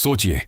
सोचिए,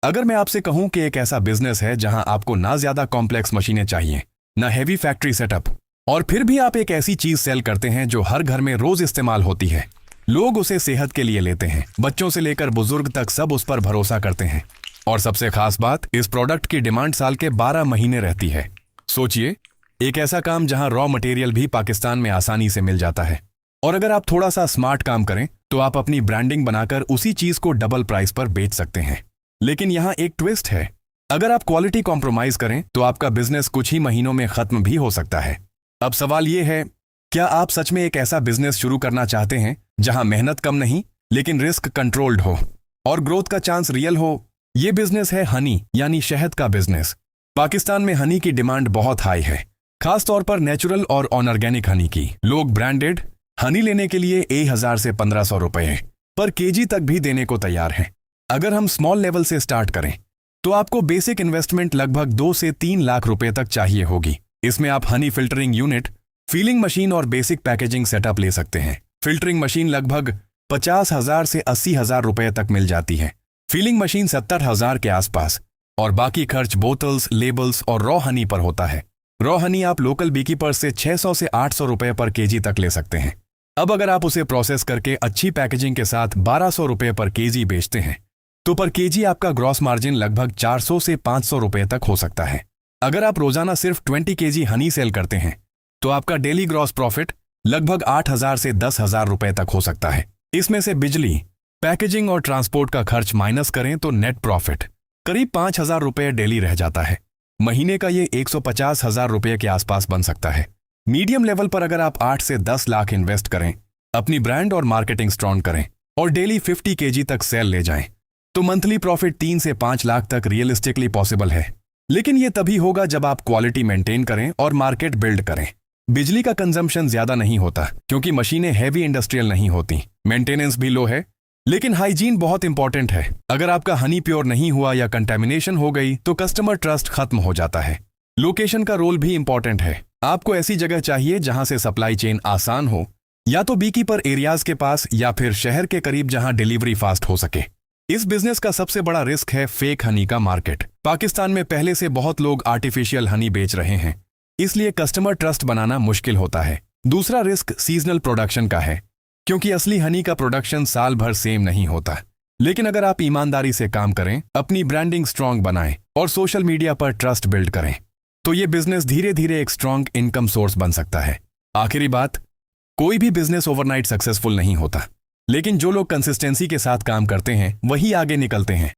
अगर मैं आपसे कहूं कि एक ऐसा बिजनेस है जहां आपको ना ज्यादा कॉम्प्लेक्स मशीनें चाहिए, ना हैवी फैक्ट्री सेटअप, और फिर भी आप एक ऐसी चीज सेल करते हैं जो हर घर में रोज इस्तेमाल होती है। लोग उसे सेहत के लिए लेते हैं, बच्चों से लेकर बुजुर्ग तक सब उस पर भरोसा करते हैं। और सबसे खास बात, इस प्रोडक्ट की डिमांड साल के 12 महीने रहती है। सोचिए, एक ऐसा काम जहां रॉ मटेरियल भी पाकिस्तान में आसानी से मिल जाता है, और अगर आप थोड़ा सा स्मार्ट काम करें तो आप अपनी ब्रांडिंग बनाकर उसी चीज को डबल प्राइस पर बेच सकते हैं। लेकिन यहां एक ट्विस्ट है, अगर आप क्वालिटी कॉम्प्रोमाइज करें तो आपका बिजनेस कुछ ही महीनों में खत्म भी हो सकता है। अब सवाल यह है, क्या आप सच में एक ऐसा बिजनेस शुरू करना चाहते हैं जहां मेहनत कम नहीं लेकिन रिस्क कंट्रोल्ड हो और ग्रोथ का चांस रियल हो? यह बिजनेस है हनी, यानी शहद का बिजनेस। पाकिस्तान में हनी की डिमांड बहुत हाई है, खास तौर पर नेचुरल और ऑर्गेनिक हनी की। लोग ब्रांडेड हनी लेने के लिए 1000 से 1500 रुपए पर केजी तक भी देने को तैयार हैं। अगर हम स्मॉल लेवल से स्टार्ट करें तो आपको बेसिक इन्वेस्टमेंट लगभग 2 से 3 लाख रुपए तक चाहिए होगी। इसमें आप Honey filtering unit, feeling machine और बेसिक पैकेजिंग सेटअप ले सकते हैं। फिल्टरिंग मशीन लगभग 50,000 से 80,000 रुपए तक मिल जाती है, फीलिंग मशीन 70,000 के आसपास, और बाकी खर्च बोतल्स, लेबल्स और रॉ हनी पर होता है। रॉ हनी आप लोकल बीकीपर से 600 से 800 रुपए पर केजी तक ले सकते हैं। अब अगर आप उसे प्रोसेस करके अच्छी पैकेजिंग के साथ 1200 रुपए पर केजी बेचते हैं तो पर केजी आपका ग्रॉस मार्जिन लगभग 400 से 500 रुपए तक हो सकता है। अगर आप रोजाना सिर्फ 20 केजी हनी सेल करते हैं तो आपका डेली ग्रॉस प्रॉफिट लगभग 8,000 से 10,000 रुपए तक हो सकता है। इसमें से बिजली, पैकेजिंग और ट्रांसपोर्ट का खर्च माइनस करें तो नेट प्रॉफिट करीब 5,000 रुपए डेली रह जाता है। महीने का ये 150,000 रुपए के आसपास बन सकता है। मीडियम लेवल पर अगर आप 8 से 10 लाख इन्वेस्ट करें, अपनी ब्रांड और मार्केटिंग स्ट्रॉन्ग करें और डेली 50 केजी तक सेल ले जाएं, तो मंथली प्रॉफिट 3 से 5 लाख तक रियलिस्टिकली पॉसिबल है। लेकिन ये तभी होगा जब आप क्वालिटी मेंटेन करें और मार्केट बिल्ड करें। बिजली का कंजम्पशन ज्यादा नहीं होता क्योंकि मशीनें हैवी इंडस्ट्रियल नहीं होती, मेंटेनेंस भी लो है, लेकिन हाइजीन बहुत इंपॉर्टेंट है। अगर आपका हनी प्योर नहीं हुआ या कंटेमिनेशन हो गई तो कस्टमर ट्रस्ट खत्म हो जाता है। लोकेशन का रोल भी इंपॉर्टेंट है। आपको ऐसी जगह चाहिए जहां से सप्लाई चेन आसान हो, या तो बीकीपर एरियाज के पास या फिर शहर के करीब जहां डिलीवरी फास्ट हो सके। इस बिजनेस का सबसे बड़ा रिस्क है फेक हनी का मार्केट। पाकिस्तान में पहले से बहुत लोग आर्टिफिशियल हनी बेच रहे हैं, इसलिए कस्टमर ट्रस्ट बनाना मुश्किल होता है। दूसरा रिस्क सीजनल प्रोडक्शन का है, क्योंकि असली हनी का प्रोडक्शन साल भर सेम नहीं होता। लेकिन अगर आप ईमानदारी से काम करें, अपनी ब्रांडिंग स्ट्रांग बनाएं और सोशल मीडिया पर ट्रस्ट बिल्ड करें, तो ये बिजनेस धीरे धीरे एक स्ट्रांग इनकम सोर्स बन सकता है। आखिरी बात, कोई भी बिजनेस ओवरनाइट सक्सेसफुल नहीं होता, लेकिन जो लोग कंसिस्टेंसी के साथ काम करते हैं वही आगे निकलते हैं।